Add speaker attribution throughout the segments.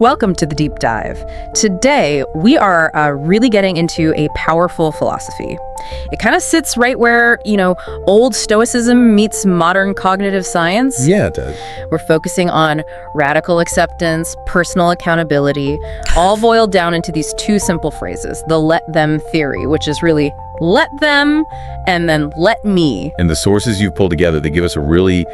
Speaker 1: Welcome to the Deep Dive. Today, we are really getting into a powerful philosophy. It kind of sits right where, old Stoicism meets modern cognitive science.
Speaker 2: Yeah, it does.
Speaker 1: We're focusing on radical acceptance, personal accountability, all boiled down into these two simple phrases, the let them theory, which is really let them and then let me.
Speaker 2: And the sources you've pulled together, they give us a really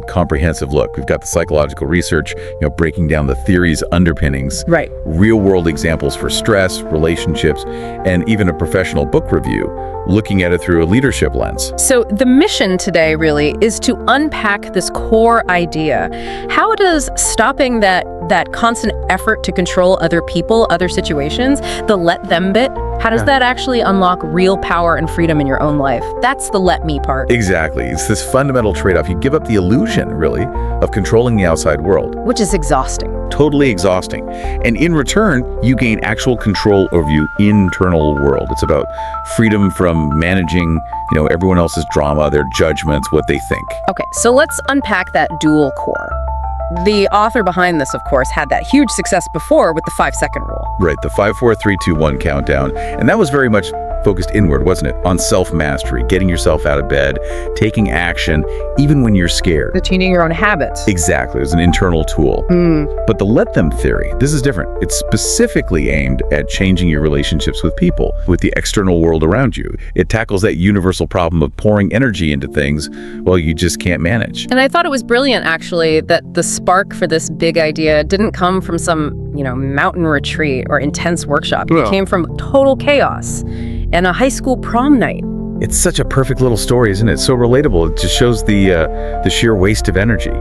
Speaker 2: comprehensive look. We've got the psychological research, breaking down the theory's underpinnings,
Speaker 1: Right.
Speaker 2: real-world examples for stress, relationships, and even a professional book review, looking at it through a leadership lens.
Speaker 1: So the mission today really is to unpack this core idea. How does stopping that constant effort to control other people, other situations, the let them bit, how does that actually unlock real power and freedom in your own life? That's the let me part.
Speaker 2: Exactly. It's this fundamental trade-off. You give up the illusion, really, of controlling the outside world.
Speaker 1: Which is exhausting.
Speaker 2: Totally exhausting. And in return, you gain actual control over your internal world. It's about freedom from managing, everyone else's drama, their judgments, what they think.
Speaker 1: Okay, so let's unpack that dual core. The author behind this, of course, had that huge success before with the 5-second rule.
Speaker 2: Right, the 5, 4, 3, 2, 1 countdown. And that was very much focused inward, wasn't it? On self-mastery, getting yourself out of bed, taking action, even when you're scared.
Speaker 1: Routining your own habits.
Speaker 2: Exactly, it's an internal tool. But the let them theory, this is different. It's specifically aimed at changing your relationships with people, with the external world around you. It tackles that universal problem of pouring energy into things, you just can't manage.
Speaker 1: And I thought it was brilliant, actually, that the spark for this big idea didn't come from some, mountain retreat or intense workshop. It came from total chaos and a high school prom night.
Speaker 2: It's such a perfect little story, isn't it? So relatable. It just shows the sheer waste of energy.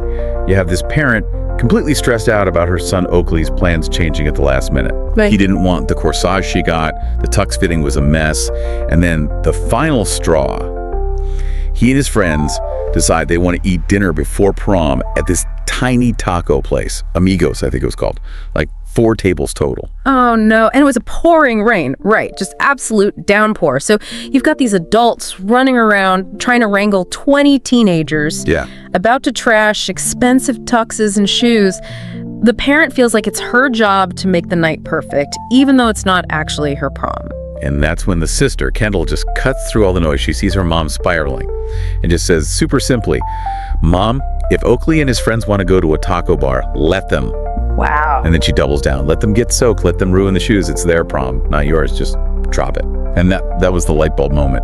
Speaker 2: You have this parent completely stressed out about her son Oakley's plans changing at the last minute.
Speaker 1: Right.
Speaker 2: He didn't want the corsage she got. The tux fitting was a mess. And then the final straw, he and his friends decide they want to eat dinner before prom at this tiny taco place. Amigos, I think it was called. Like 4 tables total.
Speaker 1: Oh no, and it was a pouring rain, right, just absolute downpour. So you've got these adults running around trying to wrangle 20 teenagers, about to trash expensive tuxes and shoes. The parent feels like it's her job to make the night perfect, even though it's not actually her prom.
Speaker 2: And that's when the sister, Kendall, just cuts through all the noise. She sees her mom spiraling and just says super simply, "Mom, if Oakley and his friends want to go to a taco bar, let them."
Speaker 1: Wow.
Speaker 2: And then she doubles down. Let them get soaked. Let them ruin the shoes. It's their prom, not yours. Just drop it. And that was the light bulb moment,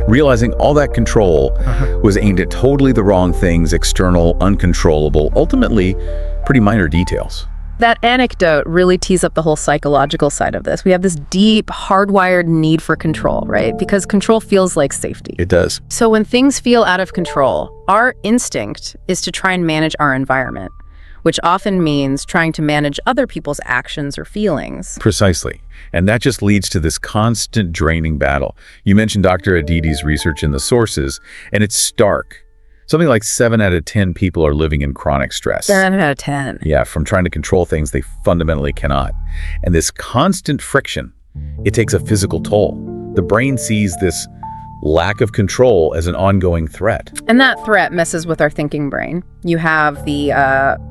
Speaker 2: Realizing all that control was aimed at totally the wrong things, external, uncontrollable, ultimately pretty minor details.
Speaker 1: That anecdote really tees up the whole psychological side of this. We have this deep, hardwired need for control, right? Because control feels like safety.
Speaker 2: It does.
Speaker 1: So when things feel out of control, our instinct is to try and manage our environment, which often means trying to manage other people's actions or feelings.
Speaker 2: Precisely. And that just leads to this constant draining battle. You mentioned Dr. Aditi's research in the sources, and it's stark. Something like 7 out of 10 people are living in chronic stress.
Speaker 1: 7 out of 10.
Speaker 2: Yeah, from trying to control things they fundamentally cannot. And this constant friction, it takes a physical toll. The brain sees this lack of control as an ongoing threat.
Speaker 1: And that threat messes with our thinking brain. You have the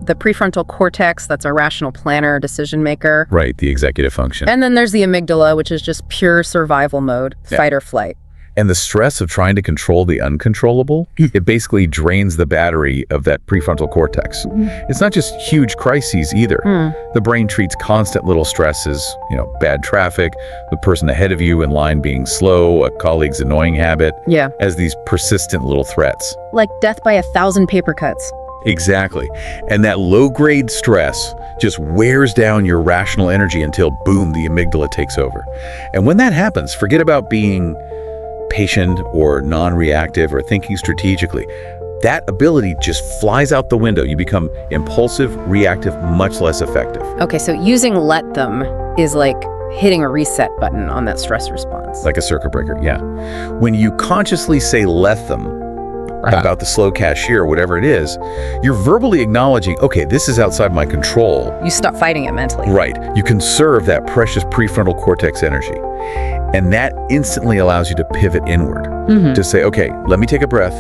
Speaker 1: prefrontal cortex, that's our rational planner, decision maker.
Speaker 2: Right, the executive function.
Speaker 1: And then there's the amygdala, which is just pure survival mode, fight or flight.
Speaker 2: And the stress of trying to control the uncontrollable, it basically drains the battery of that prefrontal cortex. It's not just huge crises either. The brain treats constant little stresses, bad traffic, the person ahead of you in line being slow, a colleague's annoying habit, as these persistent little threats.
Speaker 1: Like death by 1,000 paper cuts.
Speaker 2: Exactly. And that low-grade stress just wears down your rational energy until, boom, the amygdala takes over. And when that happens, forget about being patient or non-reactive or thinking strategically. That ability just flies out the window. You become impulsive, reactive, much less effective.
Speaker 1: Okay, so using let them is like hitting a reset button on that stress response.
Speaker 2: Like a circuit breaker, yeah. When you consciously say let them about the slow cashier or whatever it is, you're verbally acknowledging, okay, this is outside my control.
Speaker 1: You stop fighting it mentally.
Speaker 2: Right. You conserve that precious prefrontal cortex energy. And that instantly allows you to pivot inward, to say, okay, let me take a breath.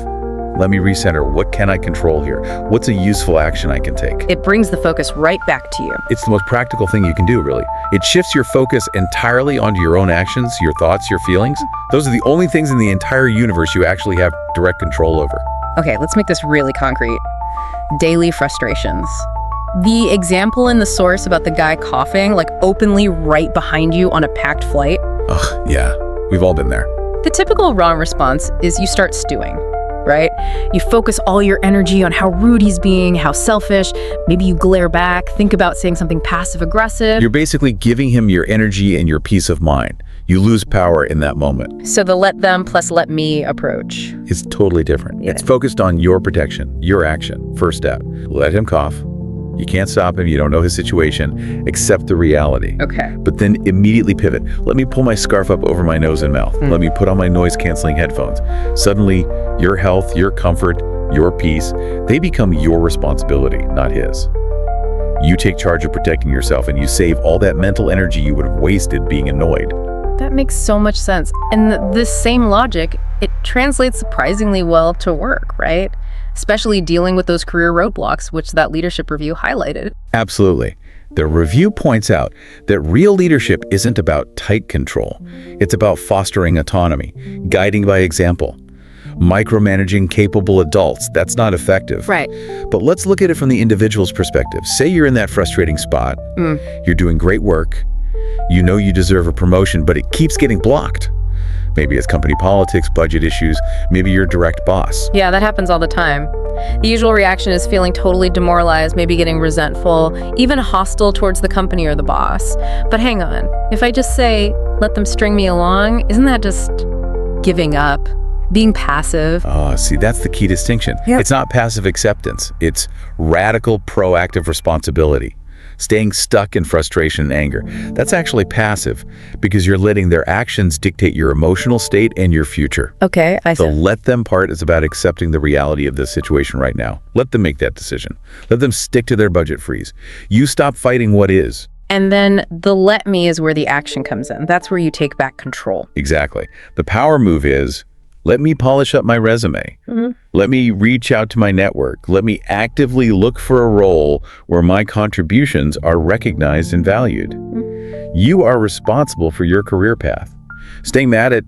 Speaker 2: Let me recenter. What can I control here? What's a useful action I can take?
Speaker 1: It brings the focus right back to you.
Speaker 2: It's the most practical thing you can do, really. It shifts your focus entirely onto your own actions, your thoughts, your feelings. Those are the only things in the entire universe you actually have direct control over.
Speaker 1: Okay, let's make this really concrete. Daily frustrations. The example in the source about the guy coughing, like openly right behind you on a packed flight.
Speaker 2: Ugh, yeah, we've all been there.
Speaker 1: The typical wrong response is you start stewing, right? You focus all your energy on how rude he's being, how selfish. Maybe you glare back, think about saying something passive-aggressive.
Speaker 2: You're basically giving him your energy and your peace of mind. You lose power in that moment.
Speaker 1: So the let them plus let me approach
Speaker 2: is totally different. Yeah. It's focused on your protection, your action. First step, let him cough. You can't stop him. You don't know his situation. Accept the reality.
Speaker 1: Okay.
Speaker 2: But then immediately pivot. Let me pull my scarf up over my nose and mouth. Let me put on my noise-canceling headphones. Suddenly, your health, your comfort, your peace, they become your responsibility, not his. You take charge of protecting yourself, and you save all that mental energy you would have wasted being annoyed.
Speaker 1: That makes so much sense. And this same logic, it translates surprisingly well to work, right? Especially dealing with those career roadblocks, which that leadership review highlighted.
Speaker 2: Absolutely. The review points out that real leadership isn't about tight control. It's about fostering autonomy, guiding by example. Micromanaging capable adults, that's not effective.
Speaker 1: Right.
Speaker 2: But let's look at it from the individual's perspective. Say you're in that frustrating spot. You're doing great work. You know you deserve a promotion, but it keeps getting blocked. Maybe it's company politics, budget issues, maybe your direct boss.
Speaker 1: Yeah, that happens all the time. The usual reaction is feeling totally demoralized, maybe getting resentful, even hostile towards the company or the boss. But hang on, if I just say, let them string me along, isn't that just giving up? Being passive?
Speaker 2: Oh, see, that's the key distinction.
Speaker 1: Yep.
Speaker 2: It's not passive acceptance. It's radical, proactive responsibility. Staying stuck in frustration and anger. That's actually passive because you're letting their actions dictate your emotional state and your future.
Speaker 1: Okay, I see.
Speaker 2: The let them part is about accepting the reality of this situation right now. Let them make that decision. Let them stick to their budget freeze. You stop fighting what is.
Speaker 1: And then the let me is where the action comes in. That's where you take back control.
Speaker 2: Exactly. The power move is, let me polish up my resume. Let me reach out to my network. Let me actively look for a role where my contributions are recognized and valued. You are responsible for your career path. Staying mad at,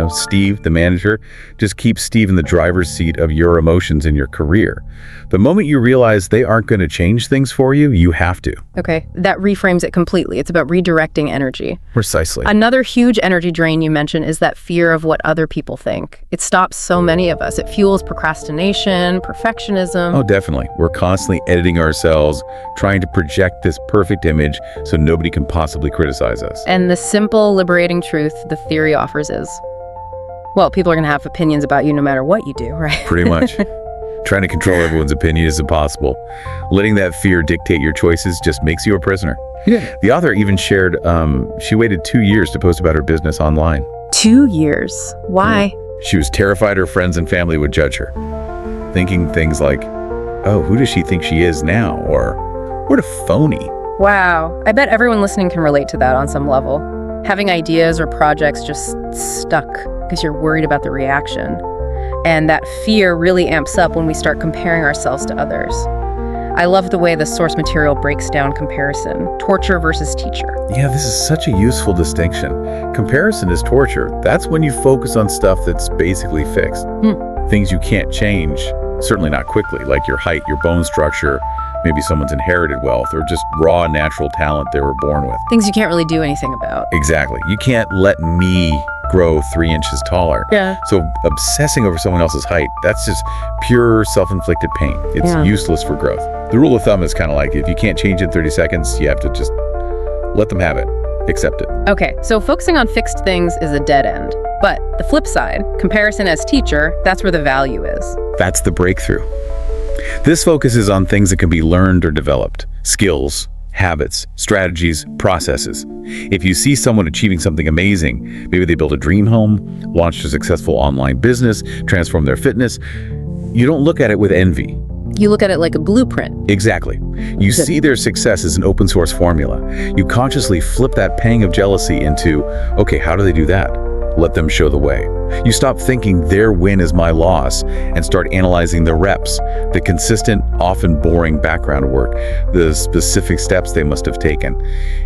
Speaker 2: Steve, the manager, just keeps Steve in the driver's seat of your emotions in your career. The moment you realize they aren't going to change things for you, you have to.
Speaker 1: Okay, that reframes it completely. It's about redirecting energy.
Speaker 2: Precisely.
Speaker 1: Another huge energy drain you mentioned is that fear of what other people think. It stops so many of us. It fuels procrastination, perfectionism.
Speaker 2: Oh, definitely. We're constantly editing ourselves, trying to project this perfect image so nobody can possibly criticize us.
Speaker 1: And the simple, liberating truth the theory offers is, well, people are going to have opinions about you no matter what you do, right?
Speaker 2: Pretty much. Trying to control everyone's opinion is impossible. Letting that fear dictate your choices just makes you a prisoner. Yeah. The author even shared she waited 2 years to post about her business online.
Speaker 1: 2 years? Why?
Speaker 2: She was terrified her friends and family would judge her, thinking things like, oh, who does she think she is now? Or, what a phony.
Speaker 1: Wow. I bet everyone listening can relate to that on some level. Having ideas or projects just stuck because you're worried about the reaction. And that fear really amps up when we start comparing ourselves to others. I love the way the source material breaks down comparison, torture versus teacher.
Speaker 2: Yeah, this is such a useful distinction. Comparison is torture. That's when you focus on stuff that's basically fixed. Things you can't change, certainly not quickly, like your height, your bone structure, maybe someone's inherited wealth, or just raw natural talent they were born with.
Speaker 1: Things you can't really do anything about.
Speaker 2: Exactly. You can't let me grow 3 inches taller.
Speaker 1: Yeah.
Speaker 2: So obsessing over someone else's height, that's just pure self-inflicted pain. It's useless for growth. The rule of thumb is kind of like, if you can't change in 30 seconds, you have to just let them have it. Accept it.
Speaker 1: Okay, so focusing on fixed things is a dead end. But the flip side, comparison as teacher, that's where the value is.
Speaker 2: That's the breakthrough. This focuses on things that can be learned or developed. Skills, habits, strategies, processes. If you see someone achieving something amazing, maybe they built a dream home, launched a successful online business, transformed their fitness, you don't look at it with envy.
Speaker 1: You look at it like a blueprint.
Speaker 2: Exactly. You see their success as an open source formula. You consciously flip that pang of jealousy into, okay, how do they do that? Let them show the way. You stop thinking their win is my loss and start analyzing the reps, the consistent, often boring background work, the specific steps they must have taken.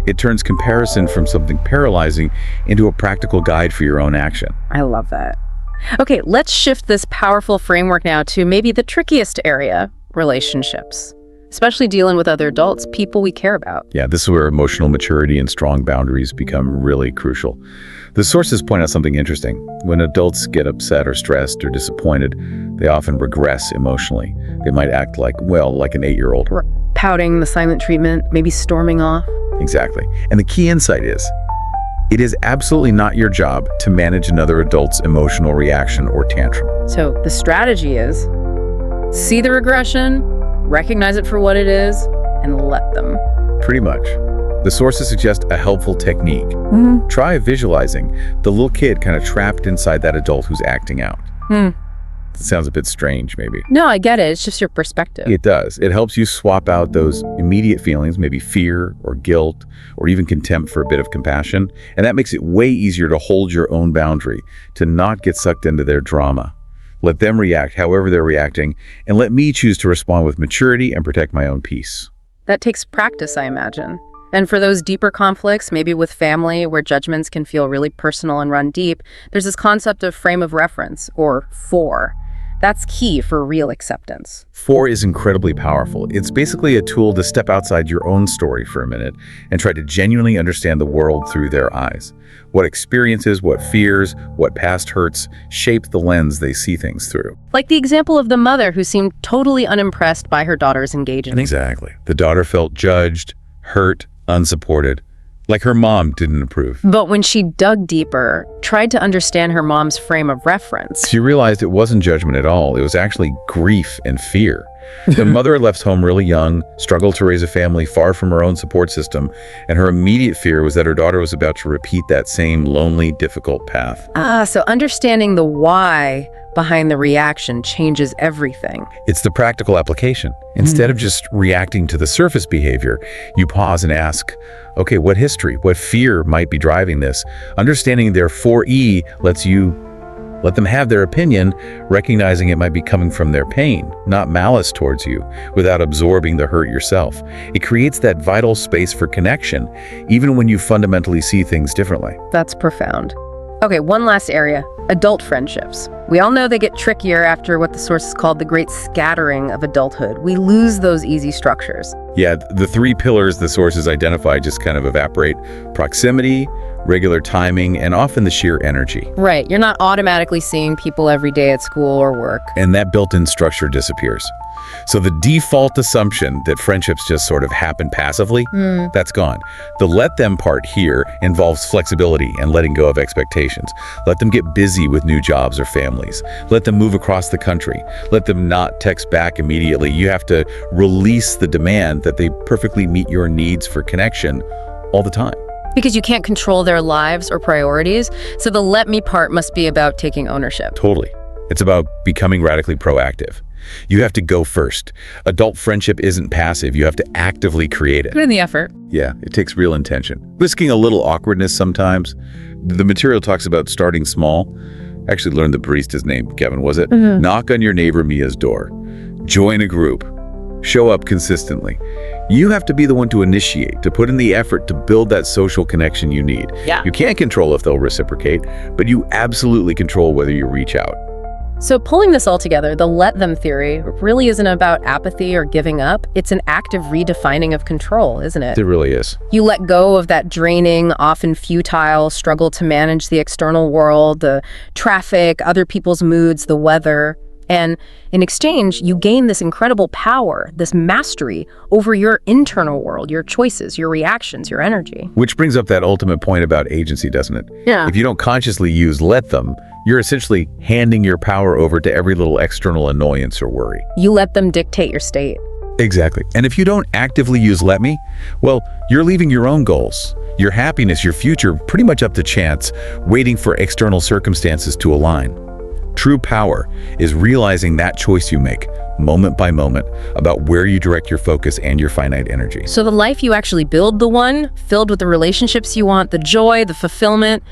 Speaker 2: It turns comparison from something paralyzing into a practical guide for your own action.
Speaker 1: I love that. Okay, let's shift this powerful framework now to maybe the trickiest area, relationships. Especially dealing with other adults, people we care about.
Speaker 2: Yeah, this is where emotional maturity and strong boundaries become really crucial. The sources point out something interesting. When adults get upset or stressed or disappointed, they often regress emotionally. They might act like an 8-year-old.
Speaker 1: Pouting, the silent treatment, maybe storming off.
Speaker 2: Exactly. And the key insight is, it is absolutely not your job to manage another adult's emotional reaction or tantrum.
Speaker 1: So the strategy is, see the regression, recognize it for what it is, and let them.
Speaker 2: Pretty much. The sources suggest a helpful technique. Try visualizing the little kid kind of trapped inside that adult who's acting out. It sounds a bit strange, maybe.
Speaker 1: No, I get it. It's just your perspective.
Speaker 2: It does. It helps you swap out those immediate feelings, maybe fear or guilt or even contempt for a bit of compassion. And that makes it way easier to hold your own boundary, to not get sucked into their drama. Let them react however they're reacting, and let me choose to respond with maturity and protect my own peace.
Speaker 1: That takes practice, I imagine. And for those deeper conflicts, maybe with family, where judgments can feel really personal and run deep, there's this concept of frame of reference, or FOR. That's key for real acceptance.
Speaker 2: FOR is incredibly powerful. It's basically a tool to step outside your own story for a minute and try to genuinely understand the world through their eyes. What experiences, what fears, what past hurts shape the lens they see things through.
Speaker 1: Like the example of the mother who seemed totally unimpressed by her daughter's engagement.
Speaker 2: Exactly. The daughter felt judged, hurt, unsupported, like her mom didn't approve.
Speaker 1: But when she dug deeper, tried to understand her mom's frame of reference,
Speaker 2: she realized it wasn't judgment at all. It was actually grief and fear. The mother had left home really young, struggled to raise a family far from her own support system, and her immediate fear was that her daughter was about to repeat that same lonely, difficult path.
Speaker 1: So understanding the why behind the reaction changes everything.
Speaker 2: It's the practical application. Instead of just reacting to the surface behavior, you pause and ask, okay, what history, what fear might be driving this? Understanding their 4E lets you let them have their opinion, recognizing it might be coming from their pain, not malice towards you, without absorbing the hurt yourself. It creates that vital space for connection, even when you fundamentally see things differently.
Speaker 1: That's profound. Okay, one last area, adult friendships. We all know they get trickier after what the sources called the great scattering of adulthood. We lose those easy structures.
Speaker 2: Yeah, the 3 pillars the sources identify just kind of evaporate: proximity, regular timing, and often the sheer energy.
Speaker 1: Right, you're not automatically seeing people every day at school or work.
Speaker 2: And that built-in structure disappears. So the default assumption that friendships just sort of happen passively, that's gone. The let them part here involves flexibility and letting go of expectations. Let them get busy with new jobs or families. Let them move across the country. Let them not text back immediately. You have to release the demand that they perfectly meet your needs for connection all the time.
Speaker 1: Because you can't control their lives or priorities, so the let me part must be about taking ownership.
Speaker 2: Totally. It's about becoming radically proactive. You have to go first. Adult friendship isn't passive. You have to actively create it.
Speaker 1: Put in the effort.
Speaker 2: Yeah, it takes real intention. Risking a little awkwardness sometimes. The material talks about starting small. I actually learned the barista's name, Kevin, was it? Knock on your neighbor Mia's door. Join a group. Show up consistently. You have to be the one to initiate, to put in the effort to build that social connection you need.
Speaker 1: Yeah.
Speaker 2: You can't control if they'll reciprocate, but you absolutely control whether you reach out.
Speaker 1: So pulling this all together, the let them theory really isn't about apathy or giving up. It's an active redefining of control, isn't it?
Speaker 2: It really is.
Speaker 1: You let go of that draining, often futile struggle to manage the external world, the traffic, other people's moods, the weather. And in exchange, you gain this incredible power, this mastery over your internal world, your choices, your reactions, your energy.
Speaker 2: Which brings up that ultimate point about agency, doesn't it?
Speaker 1: Yeah.
Speaker 2: If you don't consciously use let them, you're essentially handing your power over to every little external annoyance or worry.
Speaker 1: You let them dictate your state.
Speaker 2: Exactly. And if you don't actively use let me, well, you're leaving your own goals, your happiness, your future pretty much up to chance, waiting for external circumstances to align. True power is realizing that choice you make, moment by moment, about where you direct your focus and your finite energy.
Speaker 1: So the life you actually build, the one filled with the relationships you want, the joy, the fulfillment,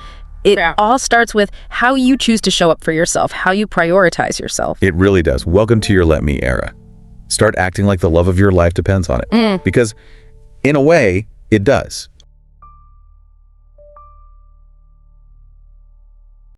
Speaker 1: It all starts with how you choose to show up for yourself, how you prioritize yourself.
Speaker 2: It really does. Welcome to your let me era. Start acting like the love of your life depends on it. Because in a way, it does.